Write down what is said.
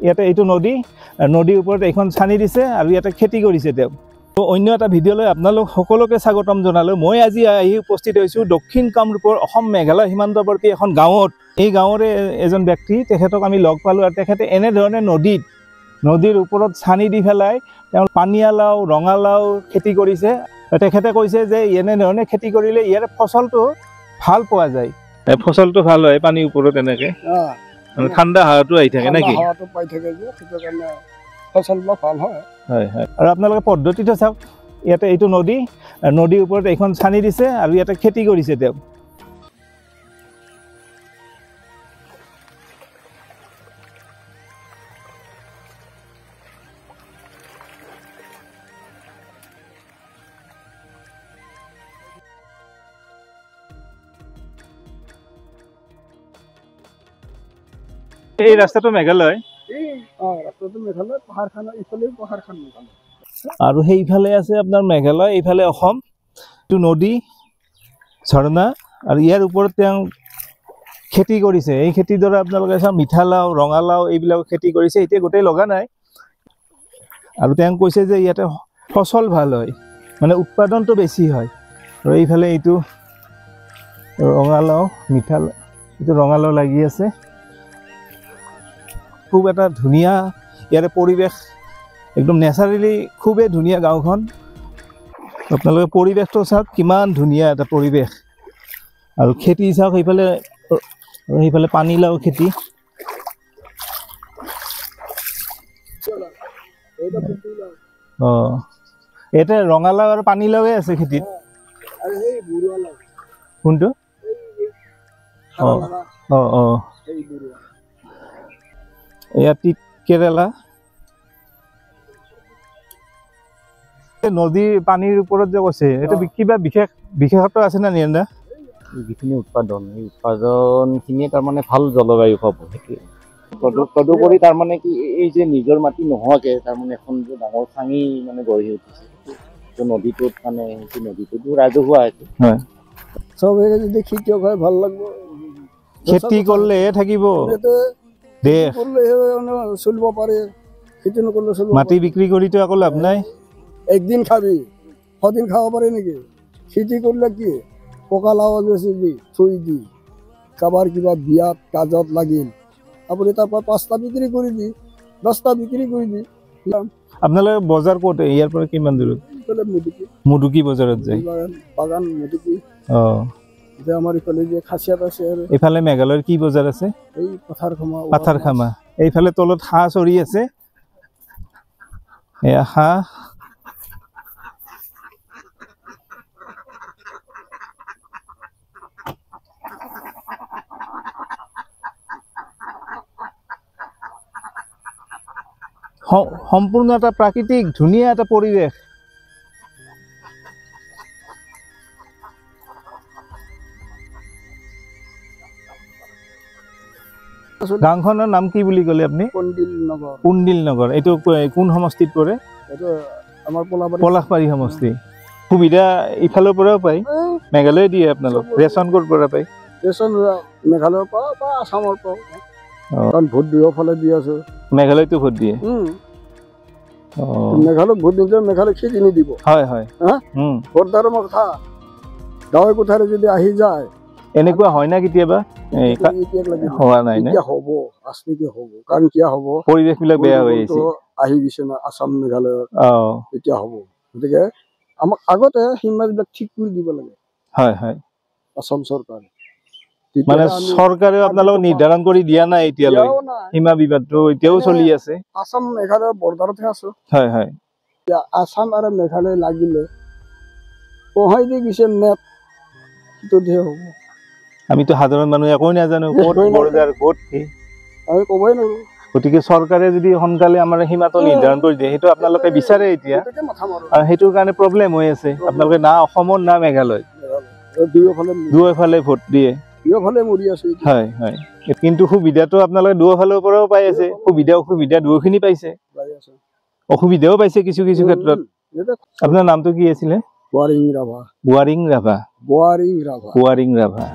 ইয়াতে এইটো নদীৰ ওপৰত এখন ছানি দিছে আৰু ইয়াতে খেতি কৰিছে তেওঁ। তো অন্য এটা ভিডিঅ'লৈ আপোনালোক সকলোকে স্বাগতম জনালোঁ। মই আজি আহি উপস্থিত হৈছোঁ দক্ষিণ কামৰূপৰ অসম মেঘালয় সীমান্তৱৰ্তী এখন গাঁৱত। এই গাঁৱৰে এজন ব্যক্তি, তেখেতক আমি লগ পালোঁ আৰু তেখেতে এনেধৰণে নদীৰ ওপৰত ছানি দি পেলাই তেওঁ পানীয়ালাও ৰঙালাও খেতি কৰিছে। তেখেতে কৈছে যে এনেধৰণে খেতি কৰিলে ইয়াৰ ফচলটো ভাল পোৱা যায়। ফচলটো ভাল হয় পানীৰ ওপৰত এনেকৈ ঠাণ্ডা হাৱাটো আহি থাকে নেকি? হাৱাটো পাই থাকে যে সেইটো কাৰণে ফচলবিলাক ভাল হয়। হয় হয়। আৰু আপোনালোকে পদ্ধতিটো চাওক, ইয়াতে এইটো নদীৰ ওপৰত এইখন ছানি দিছে আৰু ইয়াতে খেতি কৰিছে তেওঁ। এই ৰাস্তাটো মেঘালয়, আৰু সেইফালে আছে আপোনাৰ মেঘালয়, এইফালে অসম। এইটো নদী ঝৰ্ণা আৰু ইয়াৰ ওপৰত তেওঁ খেতি কৰিছে। এই খেতিৰ দ্বাৰা আপোনালোকে চাওক মিঠালাও ৰঙালাও এইবিলাক খেতি কৰিছে। এতিয়া গোটেই লগা নাই আৰু তেওঁ কৈছে যে ইয়াতে ফচল ভাল হয়, মানে উৎপাদনটো বেছি হয়। আৰু এইফালে এইটো ৰঙালাও মিঠালাও, এইটো ৰঙালাও লাগি আছে। খুব এটা ধুনীয়া ইয়াৰে পৰিৱেশ, একদম নেচাৰেলি খুবেই ধুনীয়া গাঁওখন। আপোনালোকে পৰিৱেশটো চাওক কিমান ধুনীয়া এটা পৰিৱেশ। আৰু খেতি চাওক সেইফালে পানীলাও খেতি। ইয়াতে ৰঙালাও আৰু পানীলাওৱে আছে খেতিত। কোনটো? এয়া তিত কেৰেলা। নদীৰ পানীৰ ওপৰত যে কৈছে, এইটো কিবা বিশেষত্ব আছে না নিয়ন্দা? যিখিনি উৎপাদনখিনিয়ে তাৰমানে ভাল জলবায়ু পাব। তদুপৰি তাৰমানে কি এই যে নিজৰ মাটি নোহোৱাকৈ তাৰমানে এখন যে ডাঙৰ চাঙি মানে গঢ়ি উঠিছে, নদীটোত মানে সেইটো নদীটোতো ৰাজহুৱা আছে। হয়, চবে যদি খেতিয়ক হয় ভাল লাগিব। খেতি কৰিলেহে থাকিব দেশ, চলিব পাৰে। খেতি নকৰিলে চলিব। মাটি বিক্ৰী কৰিতো একো লাভ নাই। একদিন খাবি, সদিন খাব পাৰে নেকি? খেতি কৰিলে কি পকা লাও যদি থৈ দি কাৰোবাৰ কিবা বিয়াত কাজত লাগিল, আপুনি তাৰপৰা 5টা বিক্ৰী কৰি দি 10টা বিক্ৰী কৰি দি। আপোনালোকে বজাৰ ক'ত? ইয়াৰ পৰা কিমান দূৰত? মুদুকি বজাৰত যায় বাগান মুদুকি। এতিয়া আমাৰ ইফালে যে খাচিয়াত আছে আৰু এইফালে মেঘালয়ৰ কি বজাৰ আছে? এই পাথাৰখামা। এইফালে তলত হাঁহ চৰি আছে। এয়া হাঁহ। সম্পূৰ্ণ এটা প্ৰাকৃতিক ধুনীয়া এটা পৰিৱেশ। গাঁওখনৰ নাম কি বুলি ক'লে আপুনি? কুণ্ডিল নগৰ। এইটো কোন সমষ্টিত পৰে? আমাৰ পলাশবাৰী সমষ্টি। সুবিধা ইফালৰ পৰাও পায়, মেঘালয় দিয়ে আপোনালোক? ৰেচন ক'ৰ পৰা পায়? ৰেচন মেঘালয়ৰ পৰা বা আসামৰ পৰা। কাৰণ ভোট দুয়োফালে দি আছো। মেঘালয়তো ভোট দিয়ে? মেঘালয়ক ভোট নিদিলে মেঘালয় খেতি নিদিব। হয় হয়। ভোট দাৰৰ কথা গাঁৱে কোঠাৰে যদি আহি যায়, এনেকুৱা হয় না কেতিয়াবা? হোৱা নাই নে? হ'ব, আচনিকে হ'ব। কাৰণ কিয় হ'ব? পৰিৱেশ বিলাক বেয়া হৈ আহিছে, আহি গৈছে না আসাম মেঘালয়ত। এতিয়া হ'ব। গতিকে আমাক আগতে সীমাবিলাক ঠিক কৰি দিব লাগে। হয় হয়। আসাম চৰকাৰে মানে চৰকাৰেও আপোনালোক নিৰ্ধাৰণ কৰি দিয়া নাই এতিয়ালৈ? সীমা বিবাদটো এতিয়াও চলি আছে। আসাম মেঘালয়ৰ বৰ্ডাৰতহে আছো। হয় হয়। আসাম আৰু মেঘালয় লাগিলে পঢ়াই দি গৈছে নেট, সেইটোহে হ'ব। আমিতো সাধাৰণ মানুহ একোৱে নাজানো, ক'ত বৰ্ডাৰ ক'ত কি আমি ক'বই নোৱাৰো। গতিকে চৰকাৰে যদি সোনকালে আমাৰ সীমাটো নিৰ্ধাৰণ কৰি দিয়ে, সেইটো আপোনালোকে বিচাৰে এতিয়া, আৰু সেইটোৰ কাৰণে প্ৰব্লেম হৈ আছে। আপোনালোকে না অসমৰ না মেঘালয়, দুয়োফালে ভোট দিয়ে। হয় হয়। কিন্তু সুবিধাটো আপোনালোকে দুয়োফালৰ পৰাও পাই আছে। সুবিধা অসুবিধা দুয়োখিনি পাইছে, অসুবিধাও পাইছে কিছু কিছু ক্ষেত্ৰত। আপোনাৰ নামটো কি আছিলে? বোৱাৰিং ৰাভা। বোৱাৰিং ৰাভা।